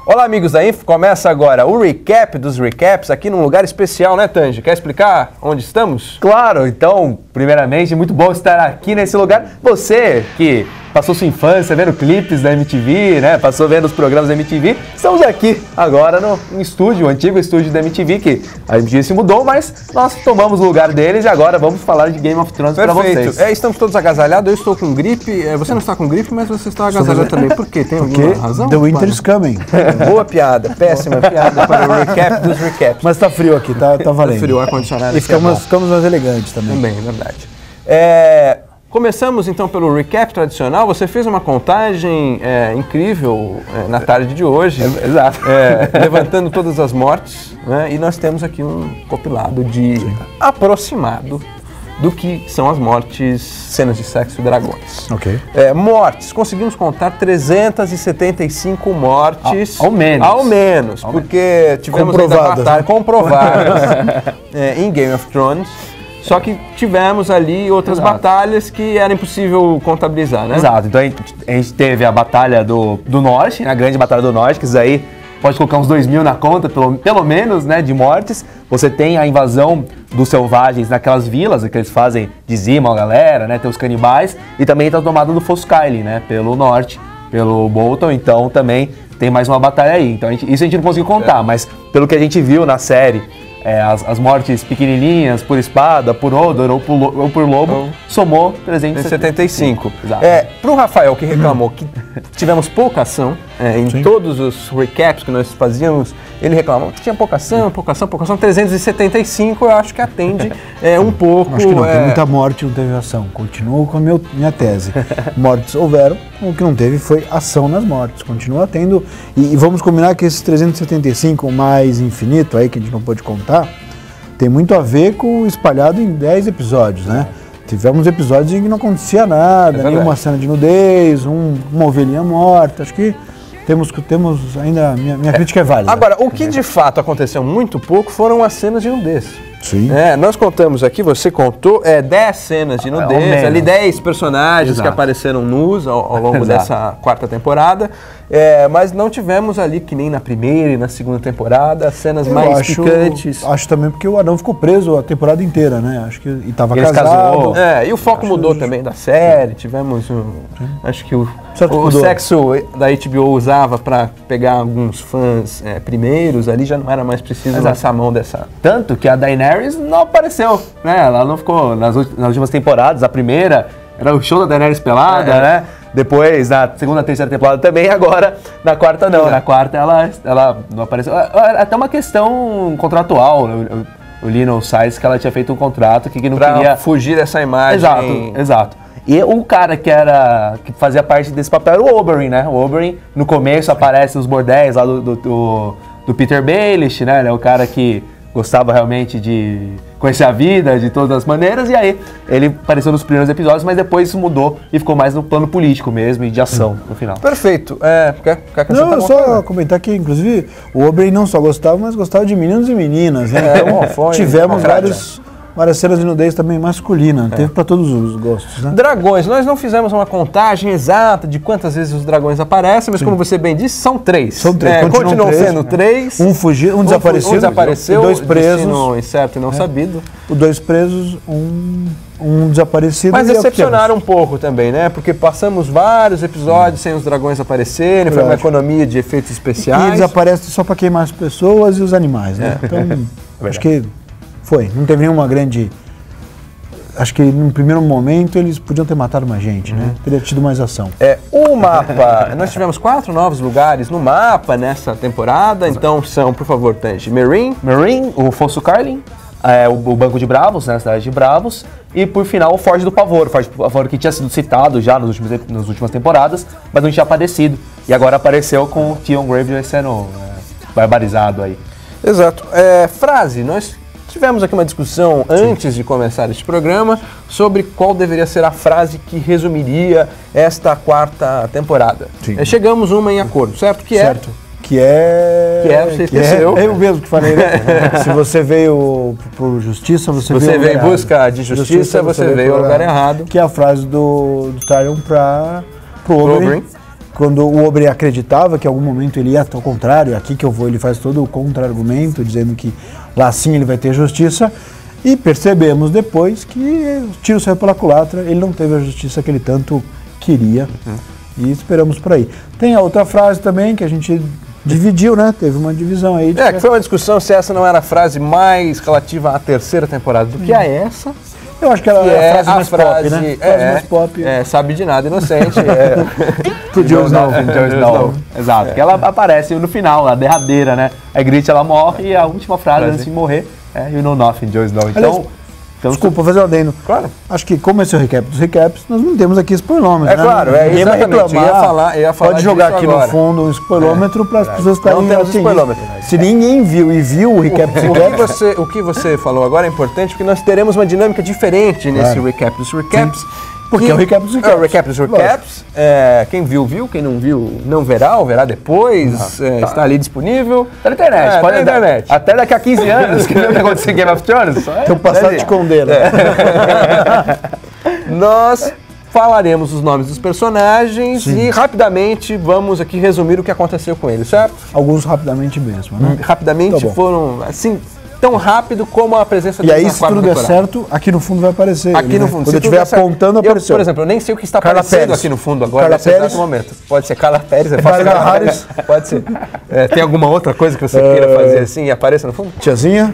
Olá, amigos da Info, começa agora o recap dos recaps aqui num lugar especial, né, Tanji? Quer explicar onde estamos? Claro, então, primeiramente, muito bom estar aqui nesse lugar. Você que passou sua infância vendo clipes da MTV, né, passou vendo os programas da MTV, estamos aqui agora no estúdio, o antigo estúdio da MTV, que a MTV se mudou, mas nós tomamos o lugar deles e agora vamos falar de Game of Thrones para vocês. Estamos todos agasalhados, eu estou com gripe, você não está com gripe, mas você está agasalhado também. Por quê? Tem alguma razão? The Winter is coming. Boa piada, péssima piada para o recap dos recaps. Mas tá frio aqui, tá valendo. Tá frio, ar-condicionado. E ficamos mais elegantes também. Também, é verdade. Começamos então pelo recap tradicional. Você fez uma contagem incrível na tarde de hoje. Exato. Levantando todas as mortes, né? E nós temos aqui um compilado de aproximado do que são as mortes, cenas de sexo e dragões. Ok. Mortes, conseguimos contar 375 mortes. Ao menos. Porque tivemos comprovadas em Game of Thrones. Só que tivemos ali outras batalhas que era impossível contabilizar, né? Exato. Então a gente teve a Batalha do Norte, a Grande Batalha do Norte, que isso aí pode colocar uns 2.000 na conta, pelo menos, né, de mortes. Você tem a invasão dos selvagens naquelas vilas que eles fazem, dizimam a galera, né, tem os canibais. E também tá a tomada do Fosso Cailin, né, pelo norte, pelo Bolton. Então também tem mais uma batalha aí. Então isso a gente não conseguiu contar, mas pelo que a gente viu na série, as mortes pequenininhas, por espada, por Hodor ou por lobo, somou 375. Para o Rafael, que reclamou que tivemos pouca ação em todos os recaps que nós fazíamos, ele reclamou que tinha pouca ação, 375 eu acho que atende um pouco. Acho que não, tem muita morte, não teve ação. Continuo com a minha tese. Mortes houveram, o que não teve foi ação nas mortes. Continua tendo, e vamos combinar que esses 375 mais infinito aí, que a gente não pôde contar, tem muito a ver com espalhado em 10 episódios, né? Tivemos episódios em que não acontecia nada, nenhuma cena de nudez, uma ovelhinha morta. Acho que temos ainda, minha crítica é válida. Agora, o que de fato aconteceu muito pouco foram as cenas de nudez. Sim. Nós contamos aqui, você contou 10 cenas de nudez, ali 10 personagens que apareceram nus ao longo dessa quarta temporada, mas não tivemos ali, que nem na primeira e na segunda temporada, as cenas mais picantes. Acho também porque o anão ficou preso a temporada inteira, né? Acho que e tava casado. E o foco mudou também da série, tivemos acho que o sexo da HBO usava para pegar alguns fãs primeiros, ali já não era mais preciso lançar a mão dessa. Tanto que a Daenerys não apareceu, né? Ela não ficou nas últimas temporadas. A primeira era o show da Daenerys pelada, né? Depois, na segunda, terceira temporada também, agora na quarta não. Na quarta ela não apareceu. Até uma questão contratual. Eu li no site que ela tinha feito um contrato que não queria fugir dessa imagem. Exato. E o cara que fazia parte desse papel era o Oberyn, né? O Oberyn, no começo, aparece nos bordéis lá do Peter Baelish, né? Ele é o cara que gostava realmente de conhecer a vida de todas as maneiras, e aí ele apareceu nos primeiros episódios, mas depois isso mudou e ficou mais no plano político mesmo e de ação no final. Perfeito. Quer não, só comentar que, inclusive, o Oberyn não só gostava, mas gostava de meninos e meninas, né? Então, tivemos várias cenas de nudez também masculina, teve para todos os gostos, né? Dragões, nós não fizemos uma contagem exata de quantas vezes os dragões aparecem, mas como você bem disse, são 3. São 3, continuam sendo 3. Um fugiu, um desapareceu, 2 presos, incerto e não sabido. 2 presos, um desaparecido. Mas decepcionaram um pouco também, né? Porque passamos vários episódios sem os dragões aparecerem, foi uma economia de efeitos especiais. E eles aparecem só para queimar as pessoas e os animais, né? Então, acho que não teve nenhuma grande. Acho que no primeiro momento eles podiam ter matado mais gente, né? Teria tido mais ação. O mapa, nós tivemos 4 novos lugares no mapa nessa temporada, então são, por favor, Tanji, Meereen, o Fosso Cailin, o Banco de Bravos, né, a cidade de Bravos, e por final o Forge do Pavor, que tinha sido citado já nas últimas temporadas, mas não tinha aparecido, e agora apareceu com o Theon Greyjoy sendo barbarizado aí. Exato. Frase, nós tivemos aqui uma discussão antes de começar este programa sobre qual deveria ser a frase que resumiria esta quarta temporada. Chegamos uma em acordo, certo? Você esqueceu. É eu mesmo que falei, né? Se você veio por justiça, você veio em busca de justiça, você veio ao lugar errado. Que é a frase do Tyrion pro Oberyn. quando o Oberyn acreditava que em algum momento ele ia ao contrário, aqui que eu vou, ele faz todo o contra-argumento, dizendo que lá sim ele vai ter justiça, e percebemos depois que o tiro saiu pela culatra, ele não teve a justiça que ele tanto queria, e esperamos por aí. Tem a outra frase também que a gente dividiu, né? Teve uma divisão aí. Que foi uma discussão se essa não era a frase mais relativa à terceira temporada do que a essa. Eu acho que ela é a frase mais pop, né? Frase mais pop. Sabe de nada, inocente. Pro Jon Snow. Exato. Porque ela aparece no final, a derradeira, né? A Ygritte, ela morre e a última frase antes de morrer é You know nothing, Jon Snow. Então, desculpa, vou fazer um adendo. Claro. Acho que como esse é o recap dos recaps, nós não temos aqui spoilômetro. Claro, ninguém vai reclamar. Ia falar pode jogar aqui agora. No fundo um spoilômetro para as pessoas estarem... Não temos spoilômetro. Se ninguém viu e viu o recap dos recaps... O que você falou agora é importante porque nós teremos uma dinâmica diferente nesse recap dos recaps. Porque é o recap dos recaps. É o recap dos recaps. Quem viu, viu. Quem não viu, não verá ou verá depois. Está ali disponível. Tá na internet. Pode na internet. Até daqui a 15 anos, que viu o que aconteceu em Game of Thrones. Teu passado te condena. Nós falaremos os nomes dos personagens e rapidamente vamos aqui resumir o que aconteceu com eles, certo? Alguns rapidamente mesmo, né? Rapidamente foram, assim... tão rápido como a presença deles na quarta temporada. E aí, se tudo der certo, aqui no fundo vai aparecer. Aqui no fundo. Quando eu estiver apontando, apareceu. Por exemplo, eu nem sei o que está aparecendo aqui no fundo agora, nesse exato momento. Pode ser Carla Pérez, pode ser. Tem alguma outra coisa que você queira fazer assim e apareça no fundo? Tiazinha?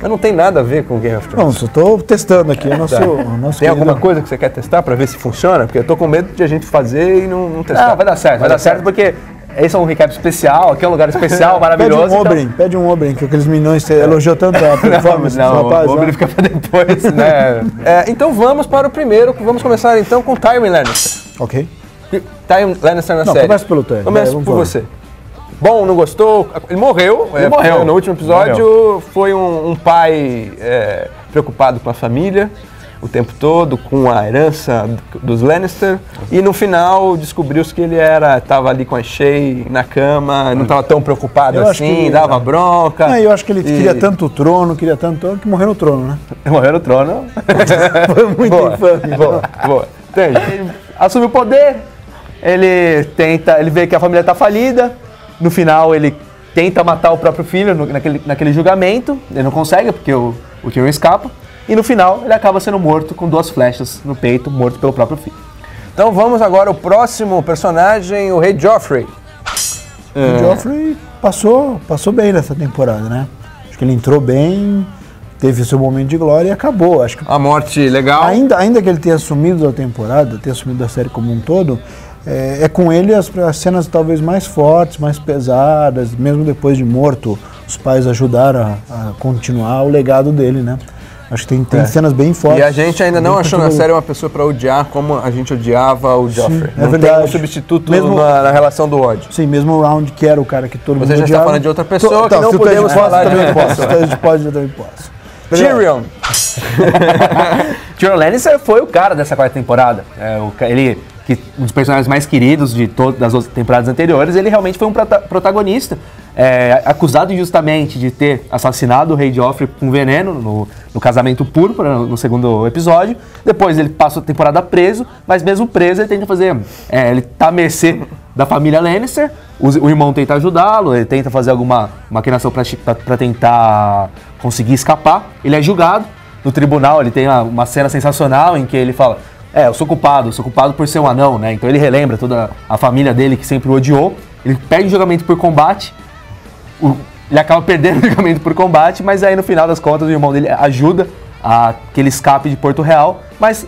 Mas não tem nada a ver com Game of Thrones. Não, só estou testando aqui o nosso Tem alguma coisa que você quer testar para ver se funciona? Porque eu estou com medo de a gente fazer e não testar. Vai dar certo porque... Esse é um recap especial, aqui é um lugar especial, maravilhoso. Pede um Oberyn, que aqueles meninos elogiou tanto a performance do rapaz. O Oberyn fica pra depois, né? Então vamos para o primeiro, vamos começar então com Tywin Lannister. Ok. Tywin Lannister na série. Começa pelo Tywin. Começa por você. Bom, não gostou? Ele morreu. No último episódio. Foi um pai preocupado com a família o tempo todo, com a herança dos Lannister, e no final descobriu-se que ele estava ali com a Shae na cama, não estava tão preocupado assim, dava bronca. Eu acho que ele queria tanto o trono, que morreu no trono, né? Morreu no trono. Foi muito infame. Boa. Ele assume o poder, ele vê que a família está falida, no final ele tenta matar o próprio filho naquele julgamento, ele não consegue porque o Tyrion escapa. E no final, ele acaba sendo morto com 2 flechas no peito, morto pelo próprio filho. Então vamos agora ao próximo personagem, o Rei Joffrey. O Joffrey passou bem nessa temporada, né? Acho que ele entrou bem, teve seu momento de glória e acabou. Acho que a morte legal. Ainda que ele tenha assumido a temporada, tenha assumido a série como um todo, com ele as cenas talvez mais fortes, mais pesadas, mesmo depois de morto, os pais ajudaram a continuar o legado dele, né? Acho que tem cenas bem fortes. E a gente ainda não achou na série uma pessoa para odiar como a gente odiava o Joffrey. Não verdade. Tem um substituto na relação do ódio. Sim, mesmo o Round, que era o cara que todo mundo odiava. Você já está falando de outra pessoa que não podemos falar de outra pessoa. Eu também posso. Tyrion. Tyrion Lannister foi o cara dessa quarta temporada. Ele, um dos personagens mais queridos de todas as outras temporadas anteriores, ele realmente foi um protagonista. Acusado injustamente de ter assassinado o Rei Joffrey com veneno no casamento púrpura, no segundo episódio. Depois ele passa a temporada preso, mas mesmo preso ele tenta fazer... ele tá à mercê da família Lannister, o irmão tenta ajudá-lo, ele tenta fazer alguma maquinação para tentar conseguir escapar. Ele é julgado no tribunal, ele tem uma cena sensacional em que ele fala... eu sou culpado por ser um anão, né? Então ele relembra toda a família dele que sempre o odiou. Ele perde o julgamento por combate. Ele acaba perdendo o julgamento por combate, mas aí no final das contas o irmão dele ajuda a que ele escape de Porto Real. Mas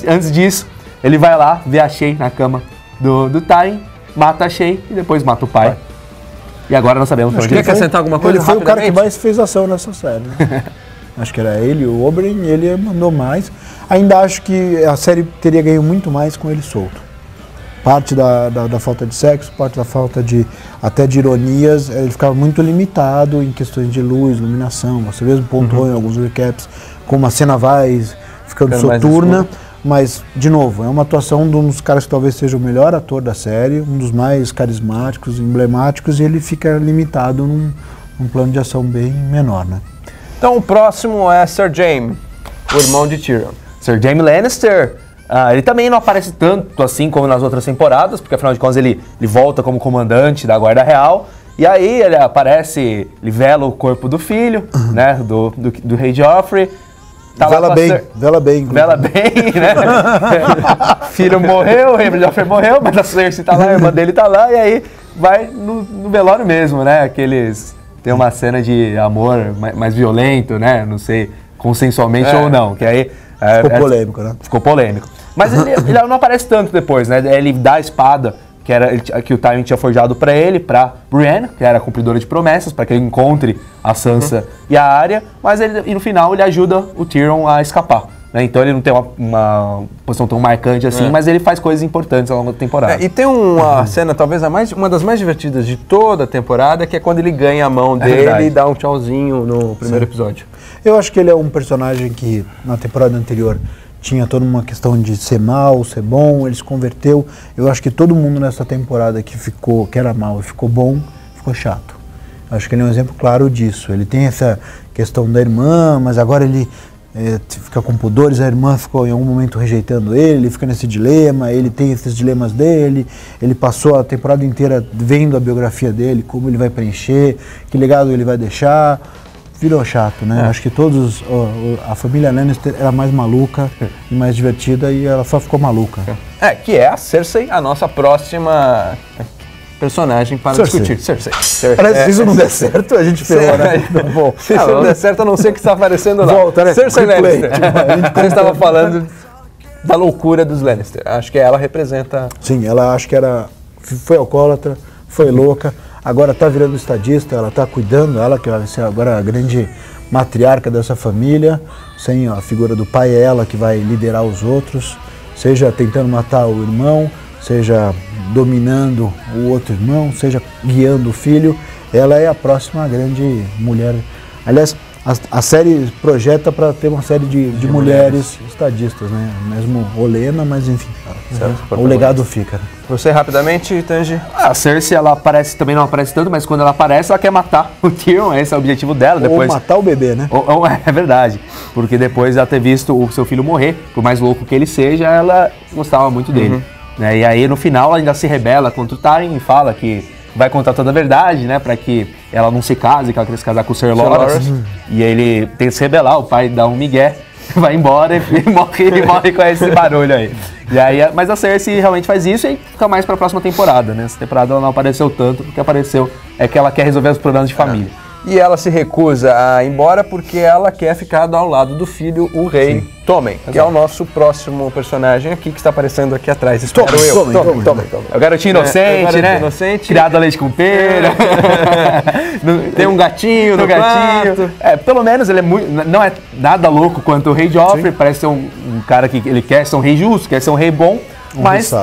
antes disso, ele vai lá, vê a Shae na cama do Tywin, mata a Shae e depois mata o pai. E agora nós sabemos onde ele quer acrescentar alguma coisa. Ele foi o cara que mais fez ação nessa série, né? Acho que era ele, o Oberyn, ele mandou mais. Ainda acho que a série teria ganho muito mais com ele solto. Parte da falta de sexo, parte da falta até de ironias, ele ficava muito limitado em questões de luz, iluminação. Você mesmo pontuou em alguns recaps como a cena vai ficando soturna, mas, de novo, é uma atuação de um dos caras que talvez seja o melhor ator da série, um dos mais carismáticos, emblemáticos, e ele fica limitado num plano de ação bem menor, né? Então o próximo é Sir Jaime, o irmão de Tyrion. Sir Jaime Lannister Ele também não aparece tanto assim como nas outras temporadas, porque afinal de contas ele volta como comandante da Guarda Real. E aí ele aparece, ele vela o corpo do filho, né, do rei Joffrey. Tá vela bem. Vela bem, né? Filho morreu, o rei Joffrey morreu, mas a Cersei tá lá, a irmã dele tá lá, e aí vai no velório mesmo, né? Tem uma cena de amor mais violento, né? Não sei, consensualmente ou não, que aí... Ficou polêmico, né? Ficou polêmico. Mas ele não aparece tanto depois, né? Ele dá a espada que o Tywin tinha forjado pra ele, pra Brienne, que era a cumpridora de promessas, pra que ele encontre a Sansa e a Arya, mas no final ele ajuda o Tyrion a escapar. Né? Então ele não tem uma posição tão marcante assim, mas ele faz coisas importantes ao longo da temporada. E tem uma cena, talvez uma das mais divertidas de toda a temporada, que é quando ele ganha a mão dele e dá um tchauzinho no primeiro episódio. Eu acho que ele é um personagem que na temporada anterior tinha toda uma questão de ser mal, ser bom, ele se converteu. Eu acho que todo mundo nessa temporada que era mal e ficou bom, ficou chato. Eu acho que ele é um exemplo claro disso. Ele tem essa questão da irmã, mas agora ele fica com pudores, a irmã ficou em algum momento rejeitando ele fica nesse dilema, ele tem esses dilemas dele, ele passou a temporada inteira vendo a biografia dele, como ele vai preencher, que legado ele vai deixar. Virou chato, né? Acho que a família Lannister era mais maluca e mais divertida e ela só ficou maluca. Que é a Cersei, a nossa próxima personagem para discutir. Cersei. Parece que se isso não der certo, a gente ferrou, né? Se isso não der certo, a não ser que está aparecendo lá. Volta, né? Cersei Lannister. A gente estava falando da loucura dos Lannister. Acho que ela representa... Sim, ela acho que foi alcoólatra, foi louca. Agora está virando estadista, ela está cuidando, ela que vai ser agora a grande matriarca dessa família, sem a figura do pai, é ela que vai liderar os outros, seja tentando matar o irmão, seja dominando o outro irmão, seja guiando o filho, ela é a próxima grande mulher. Aliás, a série projeta para ter uma série de mulheres estadistas, né? Mesmo Olenna, mas enfim, o legado fica. Você rapidamente, Tanji? A Cersei, ela também não aparece tanto, mas quando ela aparece, ela quer matar o Tyrion, esse é o objetivo dela. Ou matar o bebê, né? É verdade, porque depois de ela ter visto o seu filho morrer, por mais louco que ele seja, ela gostava muito dele. Né? E aí, no final, ela ainda se rebela contra o Tywin e fala que vai contar toda a verdade, né, pra que ela não se case, que ela quer se casar com o Sir Loras. E ele tem que se rebelar, o pai dá um migué, vai embora e morre com esse barulho aí. E aí. Mas a Cersei realmente faz isso e fica mais pra próxima temporada, né? Essa temporada ela não apareceu tanto, o que apareceu é que ela quer resolver os problemas de família. E ela se recusa a ir embora porque ela quer ficar ao lado do filho, o rei Tommen, que é o nosso próximo personagem aqui, que está aparecendo aqui atrás. Tommen. É o garotinho inocente, né? Inocente. Criado a leite com pera. Tem um gatinho no quarto. Pelo menos ele não é nada louco quanto o rei Joffrey, parece ser um cara que ele quer ser um rei justo, quer ser um rei bom, mas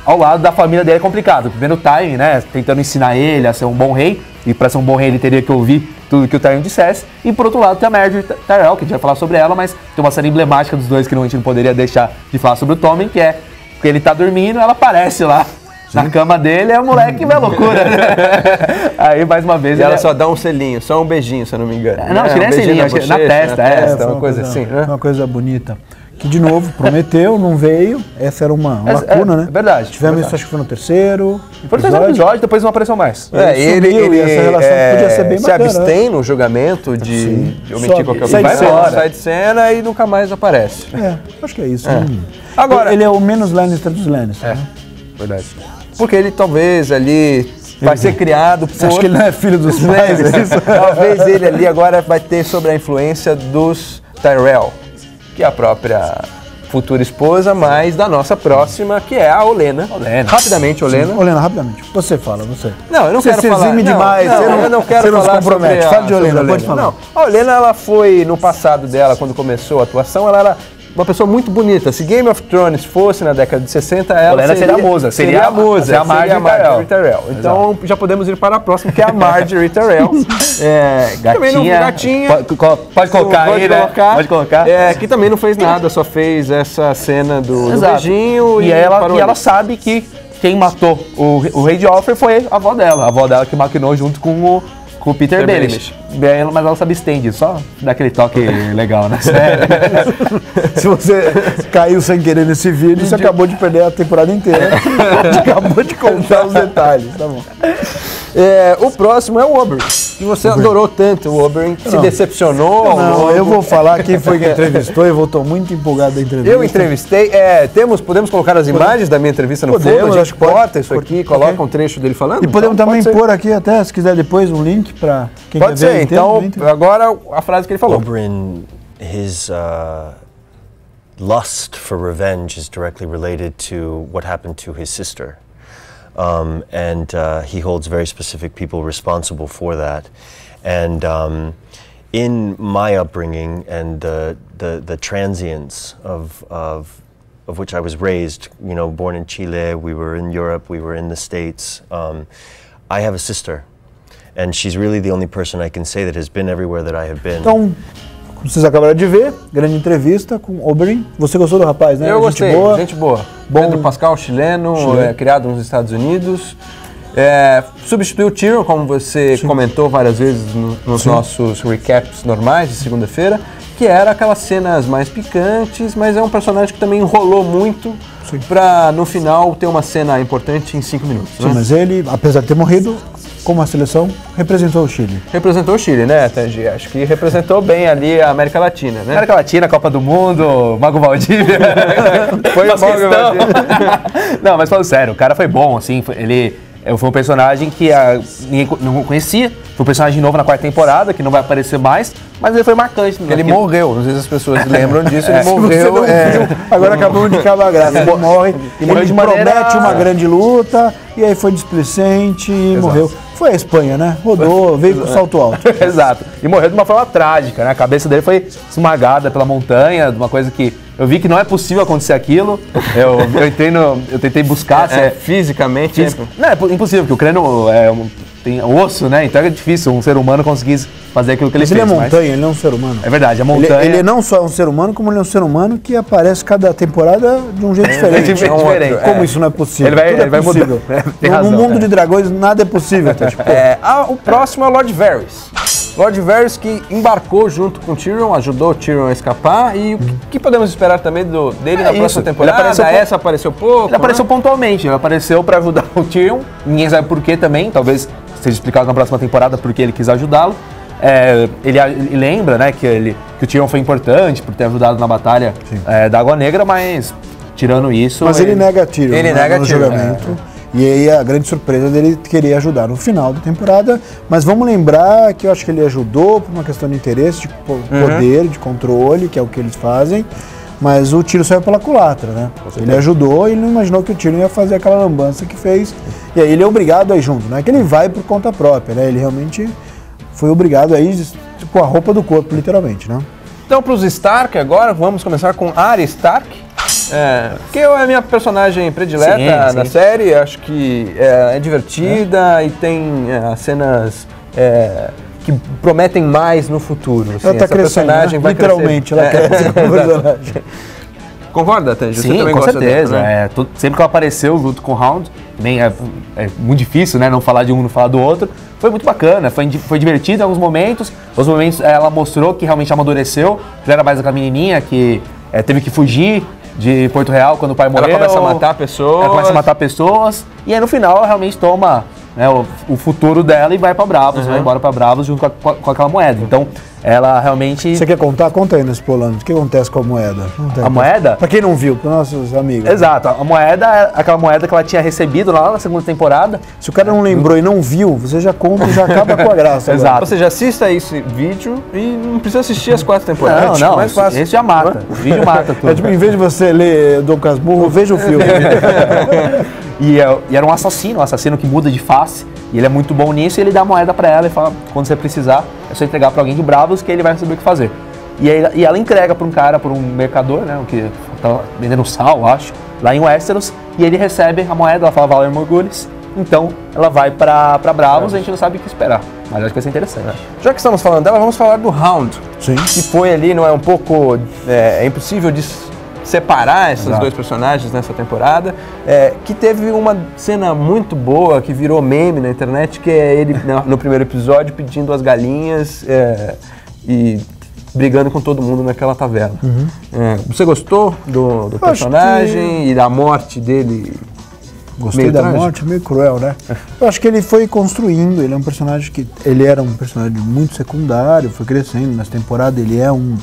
ao lado da família dele é complicado. Primeiro o Tywin, né, tentando ensinar ele a ser um bom rei, e para ser um bom rei ele teria que ouvir tudo que o Tywin dissesse. E por outro lado tem a Margaery Tyrell, que a gente vai falar sobre ela, mas tem uma cena emblemática dos dois que a gente não poderia deixar de falar sobre o Tommen, que é que ele tá dormindo, ela aparece lá na cama dele, é o moleque vai loucura. Aí mais uma vez... E ela só dá um selinho, só um beijinho, se eu não me engano. Não, acho que nem selinho, acho que na testa, uma coisa assim, né? Uma coisa bonita. Que, de novo, prometeu, não veio. Essa era uma lacuna, né? Verdade. Tivemos isso, acho que foi no terceiro episódio, depois não apareceu mais. Ele essa relação podia ser bem bacana. Se abstém no julgamento de omitir qualquer coisa. Sai de cena e nunca mais aparece. Acho que é isso. Agora, ele é o menos Lannister dos Lannister. Verdade. Porque ele talvez ali vai ser criado por... Você acha que ele não é filho dos pais? Talvez ele ali agora vai ter sobre a influência dos Tyrell, que é a própria futura esposa, mas da nossa próxima, que é a Olenna. Rapidamente, Olenna. Sim, Olenna, rapidamente. Você fala, você. Não, eu não quero falar. Você exime demais. Eu não quero falar. Você não se compromete. Fala de Olenna, pode falar. Não, a Olenna, ela foi, no passado dela, quando começou a atuação, ela era uma pessoa muito bonita. Se Game of Thrones fosse na década de 60, ela seria a musa. Seria a musa. Seria a Margaery Tyrell. Então, já podemos ir para a próxima, que é a Margaery Tyrell. Gatinha. Pode colocar aí, né? Pode colocar. Que também não fez nada, só fez essa cena do beijinho. E ela sabe que quem matou o rei Joffrey foi a avó dela. A avó dela que maquinou junto com com o Peter Baelish. Mas ela se abstende, só dá aquele toque legal, né? Se você caiu sem querer nesse vídeo, você acabou de perder a temporada inteira. Acabou de contar os detalhes, tá bom. O próximo é o Oberyn, que você adorou tanto, o Oberyn, se decepcionou. Não, eu vou falar quem foi que entrevistou, eu estou muito empolgado da entrevista. Eu entrevistei, podemos colocar as imagens da minha entrevista no fundo, a gente corta isso aqui, coloca um trecho dele falando. E podemos também pôr aqui até, se quiser depois, um link para quem pode quer ver. Pode ser, então agora a frase que ele falou. Oberyn, his lust for revenge is directly related to what happened to his sister. He holds very specific people responsible for that. And in my upbringing and the transience of which I was raised, you know, born in Chile, we were in Europe, we were in the States. I have a sister, and she's really the only person I can say that has been everywhere that I have been. Então, como vocês acabaram de ver, grande entrevista com Oberyn. Você gostou do rapaz, né? Eu gostei, gente boa. Pedro Pascal, chileno. Criado nos Estados Unidos. Substituiu o Tyrion, como você comentou várias vezes nos nossos recaps normais de segunda-feira, que era aquelas cenas mais picantes, mas é um personagem que também enrolou muito para no final ter uma cena importante em 5 minutos. Sim, né? Mas ele, apesar de ter morrido, como a seleção, representou o Chile. Representou o Chile, né, Tangi? Acho que representou bem ali a América Latina, né? América Latina, Copa do Mundo, Mago Valdívia. Foi Mago Valdívia. Não, mas falando sério, o cara foi bom, assim, ele foi um personagem que ninguém não conhecia. Foi um personagem novo na 4ª temporada, que não vai aparecer mais, mas ele foi marcante. Ele morreu, não sei se as pessoas lembram disso, ele morreu. Agora acabamos de acabar a graça. Ele morre, ele promete uma grande luta, e aí foi displicente e morreu. Foi a Espanha, né? Rodou, veio com salto alto. Exato. E morreu de uma forma trágica, né? A cabeça dele foi esmagada pela montanha, de uma coisa que eu vi que não é possível acontecer aquilo. Eu tentei buscar. Fisicamente. Não, é impossível, porque o crânio tem osso, né? Então é difícil um ser humano conseguir fazer aquilo que ele fez. Ele é montanha, ele não é um ser humano. É verdade, a montanha... Ele não só é um ser humano, como ele é um ser humano que aparece cada temporada de um jeito diferente. Diferente. Como isso não é possível? Ele vai possível. No mundo de dragões nada é possível. O próximo é o Lord Varys. Lord Varys que embarcou junto com o Tyrion, ajudou o Tyrion a escapar. E o que podemos esperar também dele na próxima temporada? Essa apareceu pouco. Ele apareceu pontualmente, ele apareceu para ajudar o Tyrion. Ninguém sabe por que também, talvez seja explicado na próxima temporada porque ele quis ajudá-lo. Ele lembra, né, que o Tyrion foi importante por ter ajudado na batalha da Água Negra, mas tirando isso... Mas ele nega Tyrion, ele nega no Tyrion, julgamento. E aí a grande surpresa dele querer ajudar no final da temporada. Mas vamos lembrar que eu acho que ele ajudou por uma questão de interesse, de poder, de controle, que é o que eles fazem. Mas o tiro saiu pela culatra, né? Ele ajudou e ele não imaginou que o Tyrion ia fazer aquela lambança que fez. E aí ele é obrigado a ir junto, não é que ele vai por conta própria, né? Ele realmente foi obrigado a ir com a roupa do corpo, literalmente, né? Então, para os Stark agora, vamos começar com Arya Stark. Que é a minha personagem predileta da série. Acho que é divertida e tem cenas que prometem mais no futuro. Assim, ela está crescendo, personagem, né? Literalmente, ela cresce como personagem. Concorda, Tanji? Sim, com certeza. Sempre que ela apareceu junto com o Hound, também é muito difícil, né, não falar de um, não falar do outro. Foi muito bacana, foi divertido em alguns momentos. Nos momentos ela mostrou que realmente amadureceu. Já era mais aquela menininha que teve que fugir de Porto Real quando o pai morreu. Ela começa a matar pessoas. Ela começa a matar pessoas. E aí no final ela realmente toma, né, o futuro dela e vai pra Bravos, vai embora pra Bravos junto com aquela moeda. Então ela realmente... Você quer contar? Conta aí nesse Polano. O que acontece com a moeda? A moeda? Pra quem não viu, para nossos amigos. Exato. A moeda é aquela moeda que ela tinha recebido lá na segunda temporada. Se o cara não lembrou e não viu, você já conta e já acaba com a graça. Exato. Ou seja, assista esse vídeo e não precisa assistir as 4 temporadas. Não, esse já mata. O vídeo mata tudo. Tipo, em vez de você ler Dom Casmurro, veja o filme. E era um assassino que muda de face. E ele é muito bom nisso e ele dá a moeda pra ela e fala, quando você precisar, é só entregar pra alguém de Bravos que ele vai saber o que fazer. E ela entrega pra um cara, pra um mercador, né, que tá vendendo sal, acho, lá em Westeros, e ele recebe a moeda, ela fala Valar Morghulis, então ela vai pra Bravos, a gente não sabe o que esperar, mas acho que vai ser interessante. Já que estamos falando dela, vamos falar do Hound. Sim. Que foi ali, não é um pouco, é impossível separar esses dois personagens nessa temporada, que teve uma cena muito boa, que virou meme na internet, que é ele no primeiro episódio pedindo as galinhas e brigando com todo mundo naquela taverna. Você gostou do personagem e da morte dele? Gostei da morte, meio cruel, né? Eu acho que ele foi construindo, ele é um personagem que... Ele era um personagem muito secundário, foi crescendo. Nessa temporada ele é um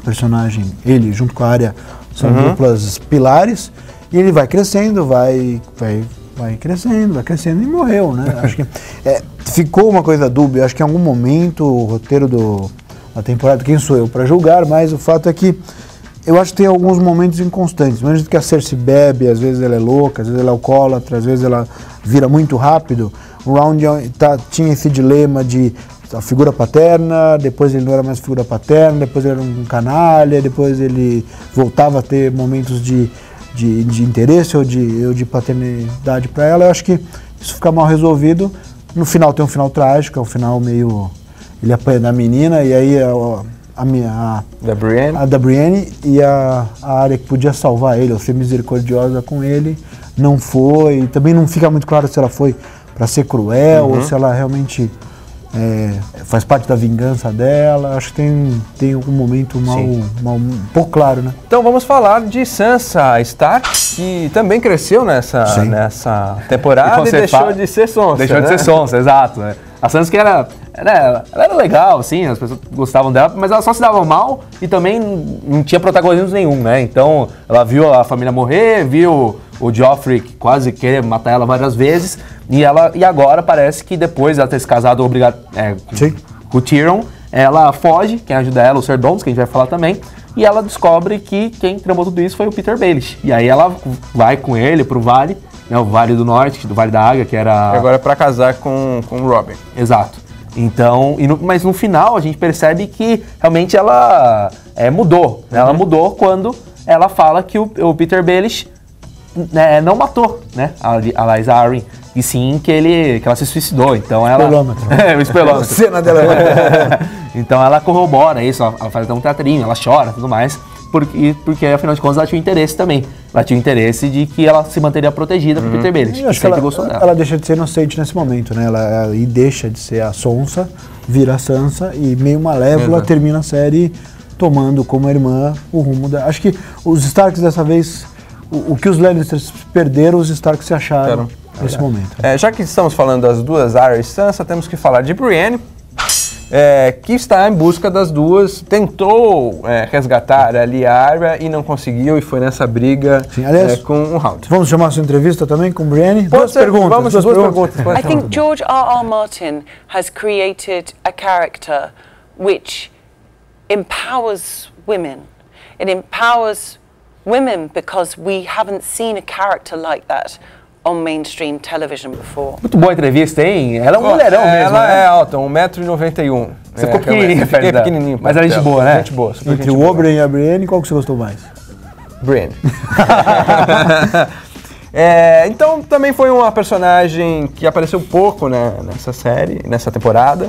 personagem, ele junto com a Arya são duplas pilares, e ele vai crescendo, vai crescendo e morreu, né? Acho que ficou uma coisa dúbia, acho que em algum momento o roteiro da temporada, quem sou eu para julgar, mas o fato é que eu acho que tem alguns momentos inconstantes. Mesmo que a Cersei bebe, às vezes ela é louca, às vezes ela é alcoólatra, às vezes ela vira muito rápido. O Round tinha esse dilema de a figura paterna, depois ele não era mais figura paterna, depois ele era um canalha, depois ele voltava a ter momentos de interesse ou de paternidade para ela. Eu acho que isso fica mal resolvido. No final tem um final trágico, é um final meio... Ele apanha da menina e aí da Brienne e a Arya que podia salvar ele, ou ser misericordiosa com ele, não foi. Também não fica muito claro se ela foi para ser cruel ou se ela realmente faz parte da vingança dela. Acho que tem algum momento um pouco claro, né? Então vamos falar de Sansa Stark, que também cresceu nessa temporada e deixou de ser sonsa. Deixou de ser sonsa, exato. A Sansa que ela era legal, assim, as pessoas gostavam dela, mas ela só se dava mal e também não tinha protagonismo nenhum, né? Então ela viu a família morrer, viu o Joffrey quase querer matar ela várias vezes, e agora parece que depois dela ter se casado com o Tyrion, ela foge, quem ajuda ela, o Ser Dons, que a gente vai falar também, e ela descobre que quem tramou tudo isso foi o Peter Baelish. E aí ela vai com ele pro Vale, né, o Vale do Norte, do Vale da Águia, que era... E agora é pra casar com o Robin. Exato. Então, mas no final a gente percebe que realmente ela mudou. Né? Ela mudou quando ela fala que o Peter Baelish não matou, né, a Lysa Arryn, e sim que ela se suicidou. Então ela... O espelômetro. Cena dela. Então ela corrobora isso, ela faz um teatrinho, ela chora e tudo mais, porque afinal de contas ela tinha interesse também. Ela tinha interesse de que ela se manteria protegida com o Peter Baelish. Eu acho que ela deixa de ser inocente nesse momento, né? Ela deixa de ser a Sonsa, vira a Sansa e meio malévola termina a série tomando como irmã o rumo da... Acho que os Starks dessa vez, o que os Lannisters perderam, os Starks se acharam nesse momento. Já que estamos falando das duas Arya e Sansa, temos que falar de Brienne, que está em busca das duas, tentou resgatar ali a Arya e não conseguiu, e foi nessa briga com o Hound. Vamos chamar a sua entrevista também com Brienne? Duas perguntas. Duas perguntas. I think George R.R. Martin has created a character which empowers women. It empowers women because we haven't seen a character like that on mainstream television before. Muito boa entrevista, hein? Ela é um mulherão mesmo. Ela é alta, 1,91 m. Você ficou pequenininho, fiquei pequenininho. Mas era gente boa, né? Gente boa. Entre o Oberyn e a Brienne, qual que você gostou mais? Brienne. Então também foi uma personagem que apareceu pouco, né, nessa série, nessa temporada,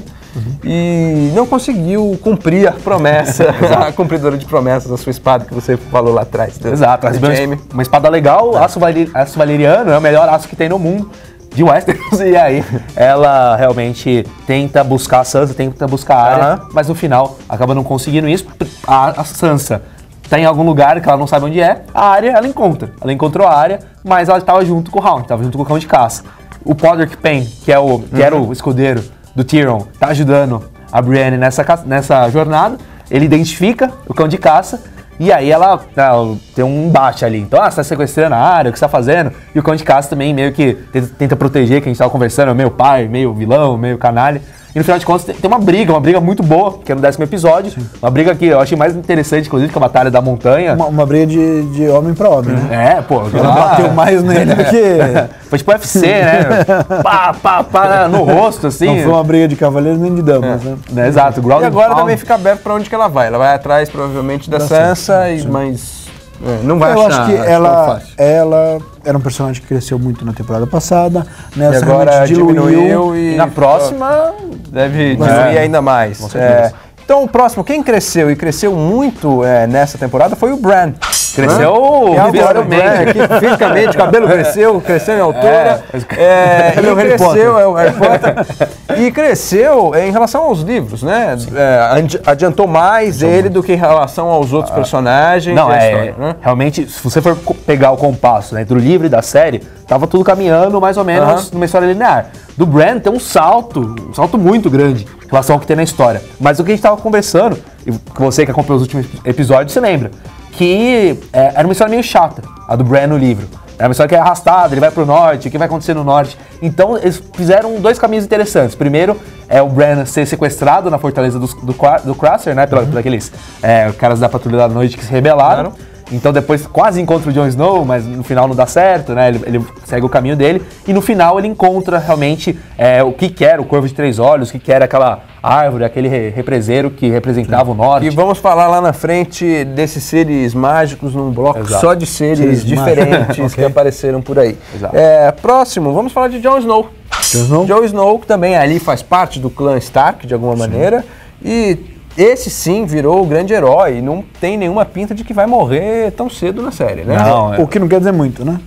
e não conseguiu cumprir a promessa, a cumpridora de promessas da sua espada que você falou lá atrás. Exato, uma espada legal, aço valeriano, é o melhor aço que tem no mundo de Westeros, e aí ela realmente tenta buscar a Sansa, tenta buscar a Arya, mas no final acaba não conseguindo isso. A Sansa tá em algum lugar que ela não sabe onde é, a Arya ela encontrou a Arya, mas ela estava junto com o Hound, estava junto com o cão de caça. O Podrick Payne, que era o escudeiro do Tyrion, tá ajudando a Brienne nessa jornada, ele identifica o cão de caça, e aí ela tem um embate ali. Então, você tá sequestrando a Arya, o que você tá fazendo? E o cão de caça também meio que tenta proteger, que a gente tava conversando, meio pai, meio vilão, meio canalha. E no final de contas tem uma briga muito boa, que é no 10º episódio. Sim. Uma briga que eu achei mais interessante, inclusive, que a Batalha da Montanha. Uma briga de homem pra homem, né? Ela bateu mais nele do que... Foi tipo UFC, né? Pá, no rosto, assim. Não foi uma briga de cavaleiros nem de damas, né? Exato. E agora também fica aberto pra onde que ela vai. Ela vai atrás, provavelmente, da Sansa, mas... não vai achar. Eu acho que ela era um personagem que cresceu muito na temporada passada, nessa e agora diminuiu e na próxima deve diminuir ainda mais. Então o próximo, quem cresceu e cresceu muito nessa temporada foi o Bran. Cresceu visivelmente, fisicamente, o cabelo cresceu em altura. Ele é o Harry Potter. E cresceu em relação aos livros, né? Adiantou mais ele do que em relação aos outros personagens. Não, história, né? Realmente, se você for pegar o compasso, né, entre o livro e da série, tava tudo caminhando mais ou menos numa história linear. Do Bran tem um salto muito grande em relação ao que tem na história. Mas o que a gente tava conversando, e você que acompanhou os últimos episódios, você lembra, que era uma história meio chata, a do Bran no livro. Era uma história que é arrastada, ele vai pro norte, o que vai acontecer no norte. Então, eles fizeram dois caminhos interessantes. Primeiro, é o Bran ser sequestrado na fortaleza do Craster, né, por aqueles caras da Patrulha da Noite que se rebelaram. Então depois quase encontra o Jon Snow, mas no final não dá certo, né? Ele segue o caminho dele e no final ele encontra realmente o que era o Corvo de Três Olhos, o que era aquela árvore, aquele represeiro que representava o norte. E vamos falar lá na frente desses seres mágicos num bloco só de seres diferentes que apareceram por aí. Próximo, vamos falar de Jon Snow. Jon Snow, que também ali faz parte do clã Stark de alguma maneira e esse sim virou o grande herói, não tem nenhuma pinta de que vai morrer tão cedo na série, né? Não, o que não quer dizer muito, né?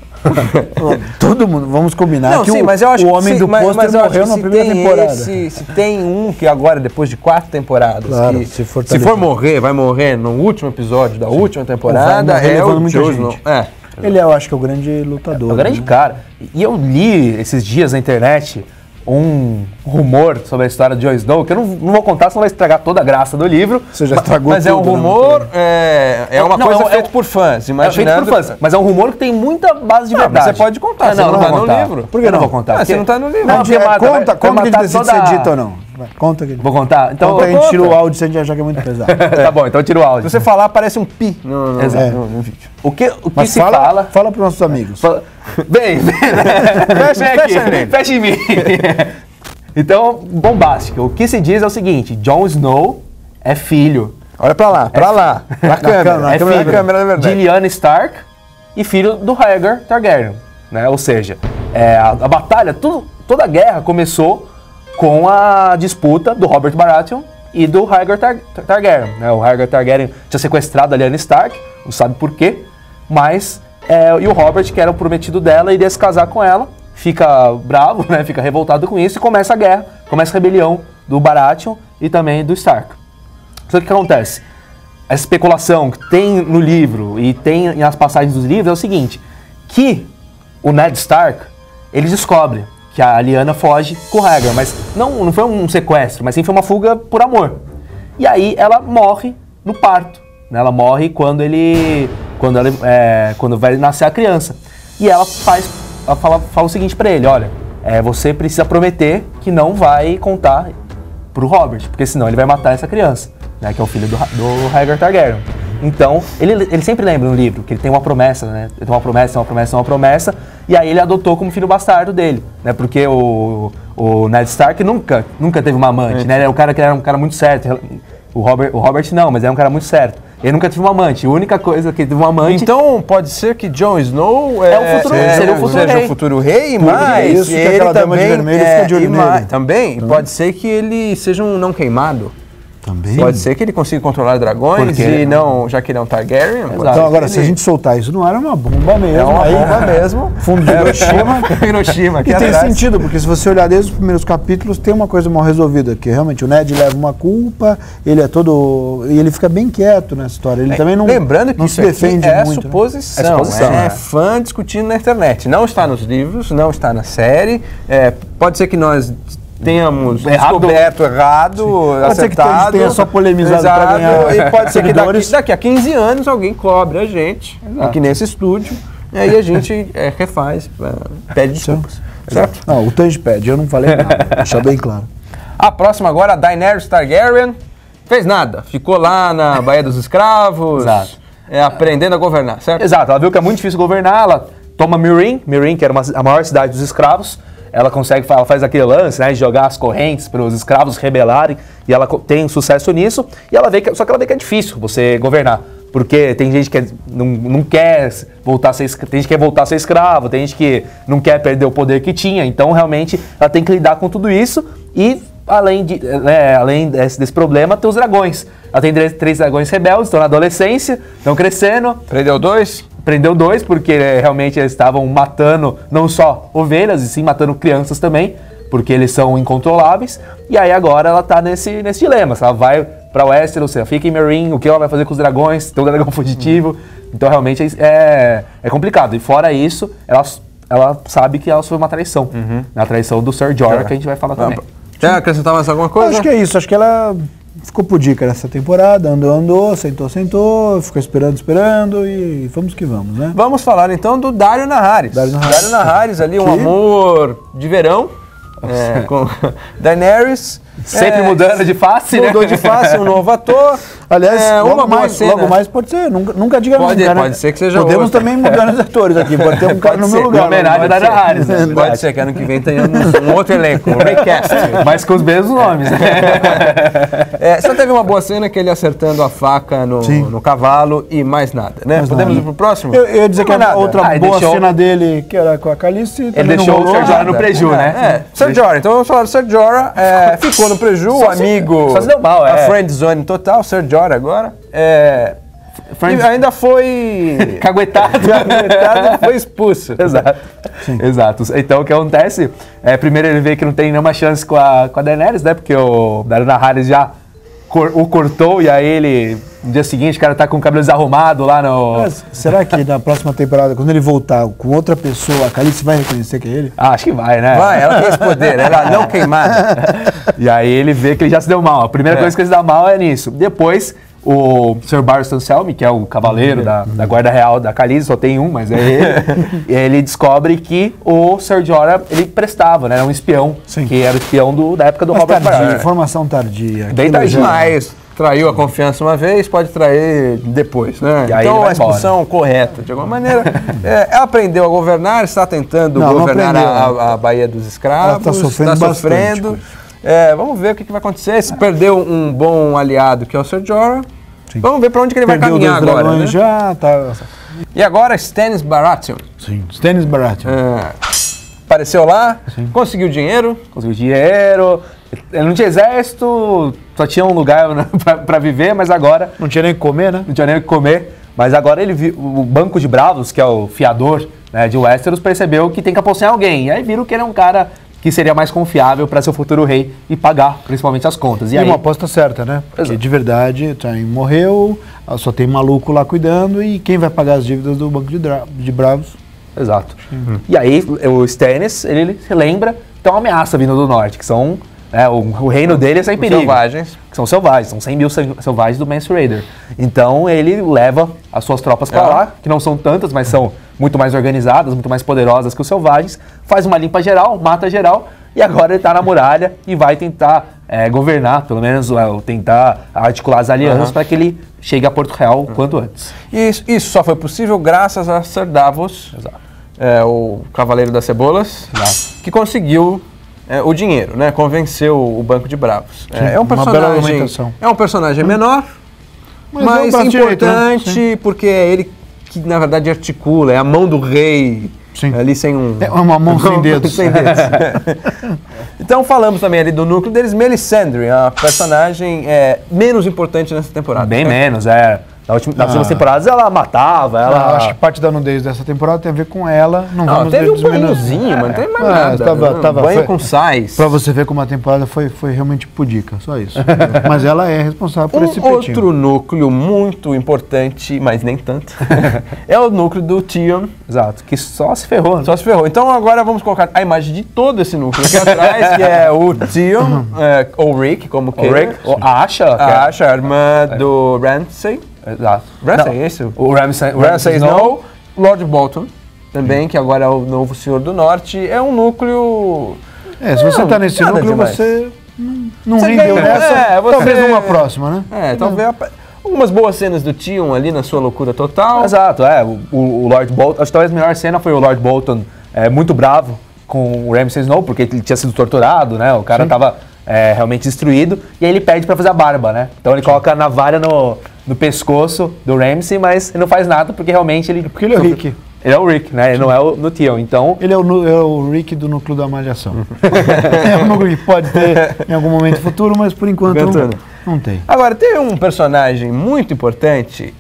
Todo mundo, vamos combinar não, que sim, mas eu acho o Homem do Pôster morreu na primeira temporada. Se tem um que agora, depois de 4 temporadas, claro, que se for morrer, vai morrer no último episódio da última temporada, é o Jon Snow. Ele eu acho que é o grande lutador. É o grande cara. E eu li esses dias na internet um rumor sobre a história de Jon Snow, que eu não vou contar, senão vai estragar toda a graça do livro. Você já estragou mas tudo. Mas é um rumor, é uma coisa feita por fãs, imaginando... É feito por fãs, mas é um rumor que tem muita base de verdade. Você pode contar, você não tá no livro. Por que eu não vou contar? Você não tá no livro. Não, conta que a gente decide se edita ou não. Conta que Vou contar? Então a gente tira o áudio se a gente achar que é muito pesado. Tá bom, então eu tiro o áudio. Se você falar, aparece um pi no vídeo. O que mas se fala... Fala para os nossos amigos. Bem, fecha em mim. Então, bombástico. O que se diz é o seguinte: Jon Snow é filho. Olha pra lá, pra câmera. É filho de Lyanna Stark e filho do Rhaegar Targaryen, né? Ou seja, a batalha, toda a guerra começou com a disputa do Robert Baratheon e do Rhaegar Targaryen, né? O Rhaegar Targaryen tinha sequestrado a Lyanna Stark, não sabe por quê, mas e o Robert, que era o prometido dela, iria se casar com ela. Fica bravo, né? Fica revoltado com isso e começa a guerra, começa a rebelião do Baratheon e também do Stark. Só que o que acontece? Essa especulação que tem no livro e tem nas passagens dos livros é o seguinte, que o Ned Stark, ele descobre que a Lyanna foge com o Rhaegar, mas não foi um sequestro, mas sim foi uma fuga por amor. E aí ela morre no parto, né? Ela morre quando vai nascer a criança. E ela fala o seguinte pra ele, olha, você precisa prometer que não vai contar pro Robert, porque senão ele vai matar essa criança, né, que é o filho do Rhaegar Targaryen. Então, ele sempre lembra no livro que ele tem uma promessa, né, ele tem uma promessa, e aí ele adotou como filho bastardo dele, né, porque o Ned Stark nunca teve uma amante, né, ele era um cara muito certo, o Robert não, mas era um cara muito certo. Ele nunca teve uma amante. A única coisa que ele teve uma amante... Então, pode ser que Jon Snow seja o futuro rei, mas isso, ele também fica de olho nele. Também pode ser que ele seja um não queimado. Também. Pode ser que ele consiga controlar dragões e não, já que ele é um Targaryen. Então agora, se a gente soltar isso no ar, é uma bomba mesmo. É uma bomba mesmo. Fundo de Hiroshima. E tem sentido, porque se você olhar desde os primeiros capítulos, tem uma coisa mal resolvida, que realmente o Ned leva uma culpa, ele e ele fica bem quieto nessa história. Ele também não se defende muito. Suposição. É fã discutindo na internet. Não está nos livros, não está na série. Pode ser que nós tenhamos descoberto errado, acertado. Pode ser que a gente tenha só polemizado para ganhar. E pode ser que daqui a 15 anos alguém cobre a gente aqui nesse estúdio, e aí a gente refaz, pede desculpas. Certo? Não, o Tange pede, eu não falei nada, deixar bem claro. A próxima agora, a Daenerys Targaryen, fez nada, ficou lá na Baía dos Escravos, aprendendo a governar, certo? Exato, ela viu que é muito difícil governar, ela toma Meereen, que era a maior cidade dos escravos. Ela faz aquele lance, né, de jogar as correntes para os escravos rebelarem, e ela tem sucesso nisso, e só que ela vê que é difícil você governar, porque tem gente que não quer voltar a ser escravo, tem gente que quer voltar a ser escravo, tem gente que não quer perder o poder que tinha, então realmente ela tem que lidar com tudo isso, e além desse problema, tem os dragões. Ela tem 3 dragões rebeldes, estão na adolescência, estão crescendo. Prendeu 2? Prendeu 2, porque realmente eles estavam matando não só ovelhas, e sim matando crianças também, porque eles são incontroláveis. E aí agora ela tá nesse dilema. Ela vai pra Westeros, ela fica em Meereen, o que ela vai fazer com os dragões? Tem um dragão fugitivo. Então realmente é complicado. E fora isso, ela sabe que ela sofreu uma traição. A traição do Ser Jorah, que a gente vai falar também. Quer acrescentar mais alguma coisa? Acho que é isso. Acho que ela ficou pudica nessa temporada, andou, sentou, ficou esperando e vamos que vamos, né? Vamos falar então do Daario Naharis. Daario Naharis ali, um amor de verão com Daenerys. Sempre mudando de face, Mudou de face, um novo ator. Aliás, logo mais pode ser, nunca diga nunca, pode ser que seja Podemos outra. também mudar os atores aqui, pode ter um cara no meu lugar. Homenagem da Naharis, né? Pode ser que ano que vem tenhamos um outro elenco, um recast. Mas com os mesmos nomes. Só teve uma boa cena que ele acertando a faca no cavalo e mais nada, né? Podemos ir pro próximo? Eu ia dizer que a outra boa cena dele, que era com a Khaleesi, ele deixou o Ser Jorah no preju, né? Ser Jorah, então vamos falar do Ser Jorah. Ficou no preju, o amigo. Só se deu mal, A friend zone total, Ser Jorah agora. E ainda foi caguetado, foi expulso. Exato. Então o que acontece? Primeiro ele vê que não tem nenhuma chance com a Daenerys, né? Porque o Daario Naharis já o cortou e aí ele, no dia seguinte, o cara tá com o cabelo desarrumado lá no... Mas será que na próxima temporada, quando ele voltar com outra pessoa, a Khaleesi vai reconhecer que é ele? Acho que vai, né? Vai, ela tem esse poder, ela não queimada. E aí ele vê que ele já se deu mal. A primeira coisa que ele se dá mal é nisso. Depois, o Sir Barristan Selmy, que é o cavaleiro da guarda real da Khaleesi, só tem um, mas é ele. Ele descobre que o Ser Jorah, ele prestava, né? Era um espião, que era o espião da época do Robert Baratheon. Informação tardia. Bem tardia. Mas traiu a confiança uma vez, pode trair depois, né? E aí então a expulsão correta, de alguma maneira. Ela aprendeu a governar, está tentando governar a Baía dos Escravos. Ela está sofrendo. Vamos ver o que vai acontecer. Se perdeu um bom aliado, que é o Ser Jorah. Vamos ver para onde que ele vai caminhar agora. Né? Já tá. E agora Stannis Baratheon. Sim, Stannis Baratheon. Apareceu lá, conseguiu dinheiro. Ele não tinha exército, só tinha um lugar para viver, mas agora... Não tinha nem o que comer, né? Não tinha nem o que comer, mas agora ele viu, o Banco de Bravos, que é o fiador, né, de Westeros, percebeu que tem que apostar em alguém. E aí viram que ele é um cara que seria mais confiável para ser o futuro rei e pagar, principalmente, as contas. E aí, uma aposta certa, né? Porque de verdade, morreu, só tem maluco lá cuidando e quem vai pagar as dívidas do Banco de Bravos? Exato. E aí o Stannis, ele se lembra que tem uma ameaça vindo do norte, que são... o reino dele é sem perigo. Selvagens. Que são selvagens, são 100 mil selvagens do Mance Rayder. Então ele leva as suas tropas para lá, que não são tantas, mas são muito mais organizadas, muito mais poderosas que os selvagens, faz uma limpa geral, mata geral, e agora ele está na muralha e vai tentar governar, pelo menos tentar articular as alianças para que ele chegue a Porto Real o quanto antes. Isso só foi possível graças a Ser Davos, o Cavaleiro das Cebolas, que conseguiu o dinheiro, né? Convenceu o Banco de Bravos. É um personagem menor, mas importante, porque é ele que, na verdade, articula, é a mão do rei, ali sem um... É uma mão sem dedos. Sem dedos. Então falamos também ali do núcleo deles, Melisandre, a personagem menos importante nessa temporada. Bem menos, nas últimas temporadas ela matava, eu acho que parte da nudez dessa temporada tem a ver com ela. Não vamos teve um banhozinho, mas não tem mais nada. Banho com sais. Pra você ver como a temporada foi realmente pudica, só isso. Mas ela é responsável por esse pretinho. Outro núcleo muito importante, mas nem tanto, é o núcleo do Theon. Exato, que só se ferrou. Né? Só se ferrou. Então agora vamos colocar a imagem de todo esse núcleo aqui atrás, que é o Theon, ou Rick, como que é. A Asha. A Asha, a irmã do Ramsay. Exato. Ramsay, é isso? O Ramsay Snow, Lord Bolton, também, que agora é o novo Senhor do Norte. É um núcleo... se você tá nesse núcleo, você não rendeu nessa. Talvez numa próxima, né? Talvez... Algumas boas cenas do Theon ali na sua loucura total. Exato, o Lord Bolton... Acho que talvez a melhor cena foi o Lord Bolton muito bravo com o Ramsay Snow, porque ele tinha sido torturado, né? O cara tava realmente destruído. E aí ele pede pra fazer a barba, né? Então ele coloca a navalha no pescoço do Ramsay, mas ele não faz nada porque realmente ele... Porque ele é o Rick. Ele é o Rick, né? Ele não é no Theon, então... Ele é o Rick do núcleo da Malhação. É um núcleo que pode ter em algum momento futuro, mas por enquanto não tem. Agora, tem um personagem muito importante,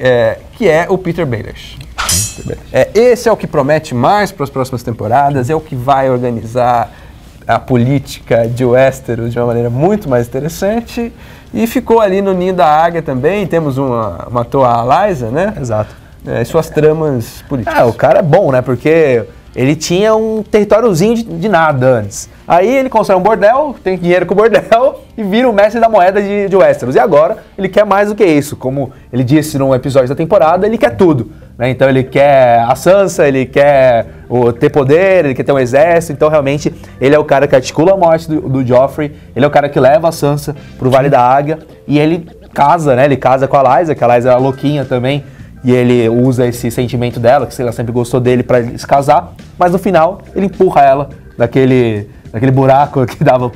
que é o Peter Baelish. Esse é o que promete mais para as próximas temporadas, é o que vai organizar a política de Westeros de uma maneira muito mais interessante, e ficou ali no ninho da águia também. Temos matou a Lysa, né? Exato. E suas tramas políticas. O cara é bom, né? Porque ele tinha um territóriozinho de nada antes. Aí ele constrói um bordel, tem dinheiro com o bordel e vira o mestre da moeda de Westeros. E agora ele quer mais do que isso. Como ele disse num episódio da temporada, ele quer tudo, né? Então ele quer a Sansa, ele quer ter poder, ele quer ter um exército. Então realmente ele é o cara que articula a morte do Joffrey, ele é o cara que leva a Sansa pro Vale da Águia e ele casa, né? Ele casa com a Lysa, que a Lysa é louquinha também. E ele usa esse sentimento dela, que ela sempre gostou dele, pra se casar. Mas no final, ele empurra ela daquele buraco que dava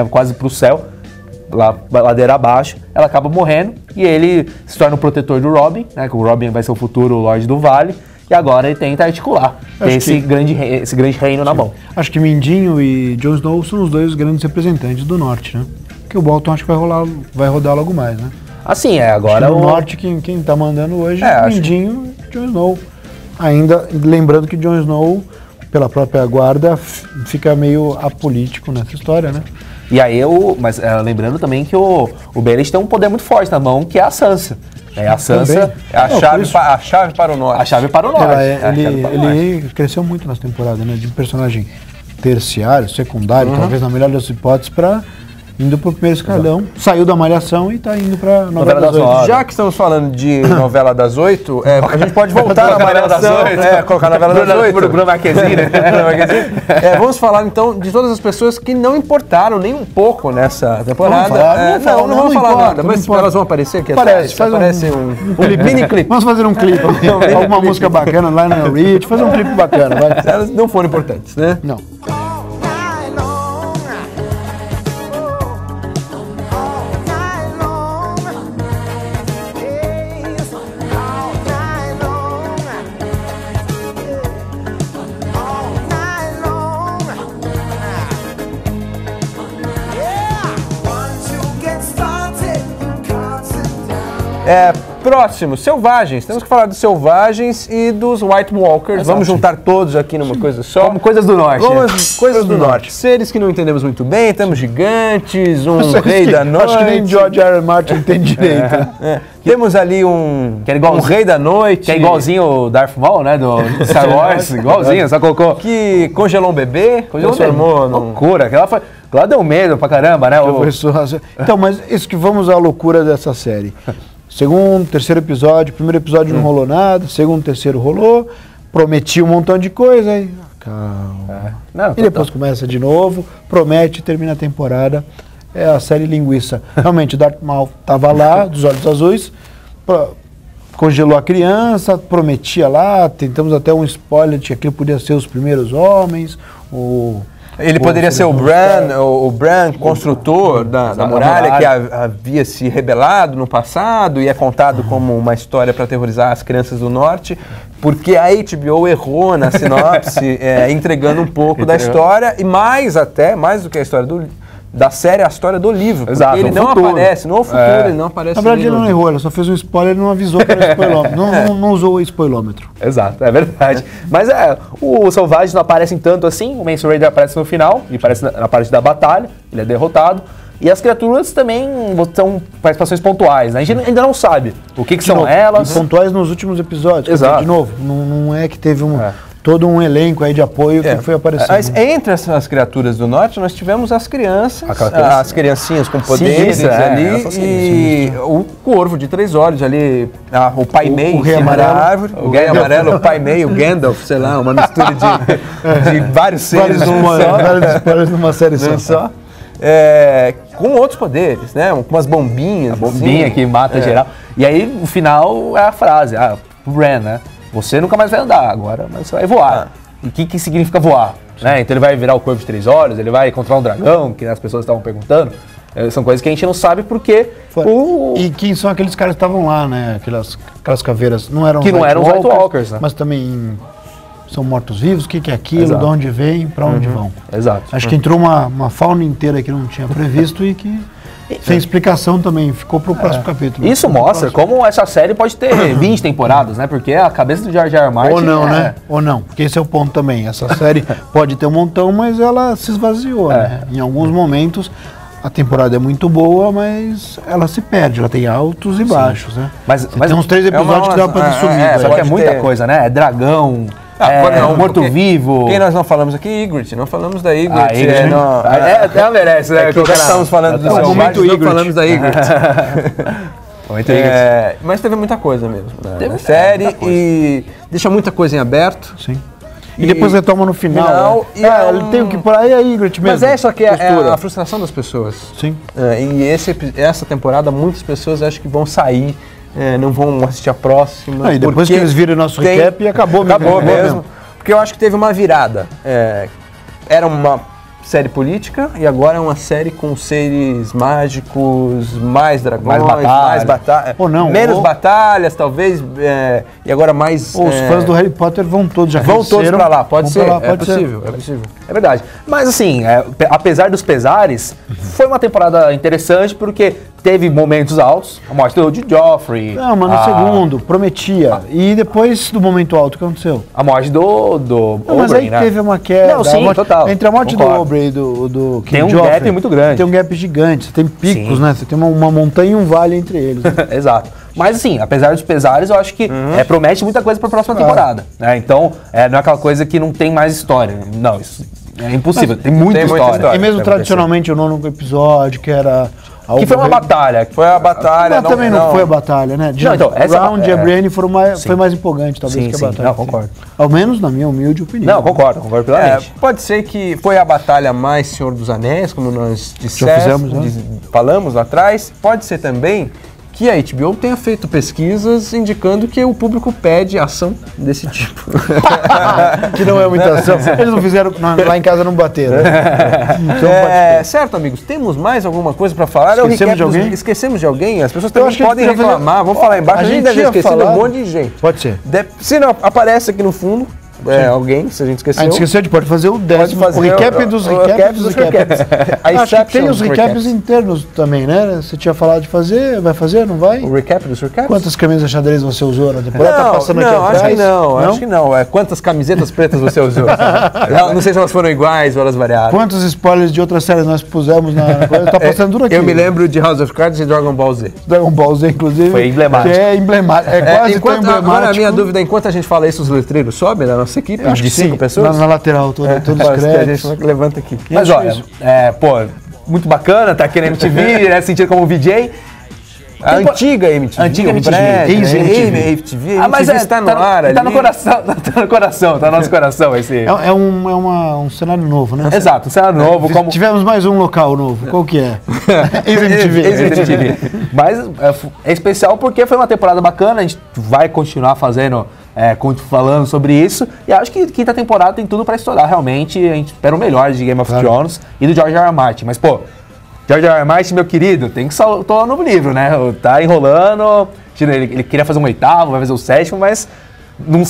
quase pro céu, lá ladeira abaixo. Ela acaba morrendo e ele se torna o protetor do Robin, né? Que o Robin vai ser o futuro Lorde do Vale. E agora ele tenta articular, ter esse grande reino na mão. Acho que Mindinho e Jon Snow são os dois grandes representantes do Norte, né? Que o Bolton acho que vai rodar logo mais, né? Assim, agora no Norte quem tá mandando hoje é Mindinho e Jon Snow. Ainda lembrando que Jon Snow, pela própria guarda, fica meio apolítico nessa história, né? E aí mas lembrando também que o Baelish tem um poder muito forte na mão, que é a Sansa. A Sansa é a chave para o Norte. A chave para o Norte. Ele cresceu muito nessa temporada, né? De personagem terciário, secundário, talvez na melhor das hipóteses, indo pro primeiro escalão, saiu da Malhação e tá indo pra novela das 8. Já que estamos falando de novela das 8, a gente pode voltar na Malhação, colocar a novela das 8. Bruno Marquezine. Vamos falar então de todas as pessoas que não importaram nem um pouco nessa temporada. Não vamos falar nada, mas elas vão aparecer aqui atrás. Parece um mini clipe. Vamos fazer um clipe. Alguma música bacana lá no Rich, fazer um clipe bacana. Elas não foram importantes, né? Não. Próximo, Selvagens. Temos que falar dos Selvagens e dos White Walkers. Exato. Vamos juntar todos aqui numa coisa só. Como coisas do Norte. Coisas do Norte. Seres que não entendemos muito bem. Temos gigantes, rei da noite. Acho que nem George R. R. Martin tem direito. Temos ali um rei da noite. Que é igualzinho o Darth Maul, né? Do Star Wars. Igualzinho, só colocou. Que congelou um bebê. Transformou num... Loucura. Aquela deu medo pra caramba, né? Então, mas isso que vamos à loucura dessa série. Segundo, terceiro episódio, primeiro episódio não rolou nada, segundo, terceiro rolou, prometi um montão de coisa, aí calma. E depois começa de novo, promete, termina a temporada, é a série linguiça. Realmente, o Darth Maul estava lá, dos olhos azuis, congelou a criança, prometia lá, tentamos até um spoiler de que aquilo podia ser os primeiros homens, ele poderia ser o Bran, construtor da muralha, que havia se rebelado no passado e é contado como uma história para aterrorizar as crianças do Norte, porque a HBO errou na sinopse, entregando um pouco da história, e mais do que a história da série, a história do livro. Exato, ele não aparece, no futuro ele não aparece. Na verdade ele não errou, ele só fez um spoiler e não avisou para o spoilômetro, não usou o spoilômetro. Exato, é verdade. Mas os selvagens não aparecem tanto assim, o Mance Rayder aparece no final, e aparece na parte da batalha, ele é derrotado. E as criaturas também são participações pontuais, né? A gente ainda não sabe o que são elas. E pontuais nos últimos episódios. Exato. De novo, não é que teve todo um elenco aí de apoio que foi aparecendo. Mas entre as criaturas do Norte, nós tivemos as crianças, as criancinhas com poderes ali, e o Corvo de 3 olhos ali, o Pai Mei, o Rei Amarelo, da árvore, o Rei Amarelo, o Pai Mei, o Gandalf, sei lá, uma mistura de vários seres vários numa série só. Com outros poderes, né? Com umas bombinhas. A bombinha que mata geral. E aí, no final, é a frase, o Bran, né? Você nunca mais vai andar agora, mas você vai voar. E o que significa voar? Né? Então ele vai virar o Corvo de 3 olhos, ele vai encontrar um dragão, que as pessoas estavam perguntando. São coisas que a gente não sabe porque... E quem são aqueles caras que estavam lá, né? Aquelas caveiras, não eram os White Walkers, né? Mas também são mortos-vivos, o que é aquilo, de onde vem, para onde vão. Exato. Acho que entrou uma fauna inteira que não tinha previsto e que, sem explicação também, ficou para o próximo capítulo. Isso mostra como essa série pode ter 20 temporadas, né? Porque a cabeça do George R. R. Martin... Ou não, né? Ou não, porque esse é o ponto também. Essa série pode ter um montão, mas ela se esvaziou, né? Em alguns momentos... A temporada é muito boa, mas ela se perde, ela tem altos e baixos, né? Mas tem uns 3 episódios que dá pra ter sumido. Só que é muita coisa, né? É dragão, morto-vivo. Quem nós não falamos aqui? Ygritte. Não falamos da Ygritte. Ela merece, né? Já estamos falando do Selvagens, não falamos da Ygritte. Mas teve muita coisa mesmo na série e deixa muita coisa em aberto. Sim. E depois retoma no final. Ele tem o que por aí, a Ygritte mesmo. Mas essa que é a frustração das pessoas. Sim. E essa temporada, muitas pessoas acho que vão sair, não vão assistir a próxima. E depois que eles viram nosso recap, acabou mesmo. Porque eu acho que teve uma virada. Era uma série política e agora é uma série com seres mágicos, mais dragões, mais batalhas. Menos batalhas, talvez, e agora mais... Os fãs do Harry Potter vão todos pra lá, pode ser, é possível. É verdade. Mas assim, apesar dos pesares, foi uma temporada interessante porque teve momentos altos, a morte de Joffrey. Não, mas no segundo, prometia. E depois do momento alto, o que aconteceu? A morte do Oberyn, mas aí teve uma queda. Não, sim, total. Entre a morte do Oberyn e do King tem um Joffrey, gap muito grande. Tem um gap gigante, você tem picos, né? Você tem uma montanha e um vale entre eles. Né? Exato. Mas assim, apesar dos pesares, eu acho que promete muita coisa para a próxima temporada. Né? Então, não é aquela coisa que não tem mais história. Não, isso é impossível. Tem muita história. E mesmo tradicionalmente o 9º episódio, que era... Que foi uma batalha. Foi a batalha. Mas também não foi a batalha, né? Round e a Brienne foi mais empolgante, talvez, que a batalha. Não, concordo. Ao menos na minha humilde opinião. Não, concordo plenamente. Pode ser que foi a batalha mais Senhor dos Anéis, como nós falamos lá atrás. Pode ser também que a HBO tenha feito pesquisas indicando que o público pede ação desse tipo. Que não é muita ação. Eles não fizeram, lá em casa não bateram. Então certo, amigos, temos mais alguma coisa para falar? Esquecemos de alguém? Esquecemos de alguém? As pessoas também podem reclamar. Vamos falar embaixo. A gente deve esquecer de um monte de gente. Pode ser. Se não aparece aqui no fundo, alguém, se a gente esqueceu. A gente esqueceu, a gente pode fazer o 10º. O recap dos recaps. Acho que tem os recaps internos também, né? Você tinha falado de fazer, vai fazer, não vai? O recap dos recaps? Quantas camisas xadrez você usou na temporada? Não, tá passando aqui atrás? Acho que não. Quantas camisetas pretas você usou? Não sei se elas foram iguais ou elas variaram. Quantos spoilers de outras séries nós pusemos na coisa? Tá passando tudo aqui. Eu me lembro de House of Cards e Dragon Ball Z. Dragon Ball Z, inclusive. Foi emblemático. Que é emblemático. É quase tão emblemático. Agora a minha dúvida, enquanto a gente fala isso, os letreiros sobem na nossa equipe? Acho de 5 pessoas? Na lateral, todos os créditos. A gente levanta aqui. Mas olha, muito bacana, tá aqui na MTV, né, sentido como VJ. A antiga MTV. Antiga MTV. Ex-MTV. Mas está no ar ali. Tá no coração, tá no nosso coração esse. É um cenário novo, né? Exato, um cenário novo. Tivemos mais um local novo. Qual que é? Ex-MTV. Mas é especial porque foi uma temporada bacana, a gente vai continuar fazendo... falando sobre isso, e acho que quinta temporada tem tudo pra estourar realmente. A gente espera o melhor de Game of Thrones e do George R. R. Martin. Mas, George R. R. Martin, meu querido, tem que soltar um novo livro, né? Tá enrolando, ele queria fazer um 8º, vai fazer o 7º, mas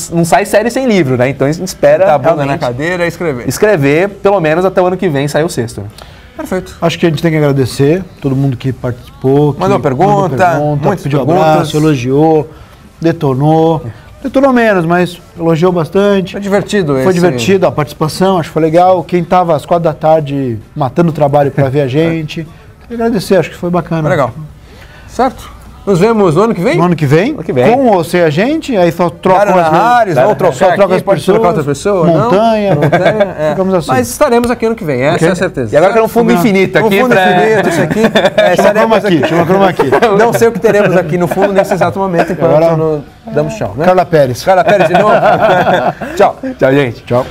não sai série sem livro, né? Então a gente espera tá a bunda na cadeira e escrever. Escrever, pelo menos até o ano que vem, sair o 6º. Perfeito. Acho que a gente tem que agradecer todo mundo que participou, mandou pergunta, pediu abraço, elogiou, detonou menos, mas elogiou bastante. Foi divertido. Foi divertido a participação, acho que foi legal. Quem estava às 4 da tarde matando o trabalho para ver a gente. Queria agradecer, acho que foi bacana. Legal. Certo. Nos vemos no ano que vem? No ano que vem. Com ou sem a gente, aí só troca as pessoas. Montanha. Ficamos assim. Mas estaremos aqui ano que vem, essa é a certeza. E agora tem um fundo infinito aqui. Fundo infinito, isso aqui. Chama chroma aqui. Não sei o que teremos aqui no fundo nesse exato momento, enquanto damos tchau, né? Carla Pérez de novo. Tchau. Tchau, gente. Tchau.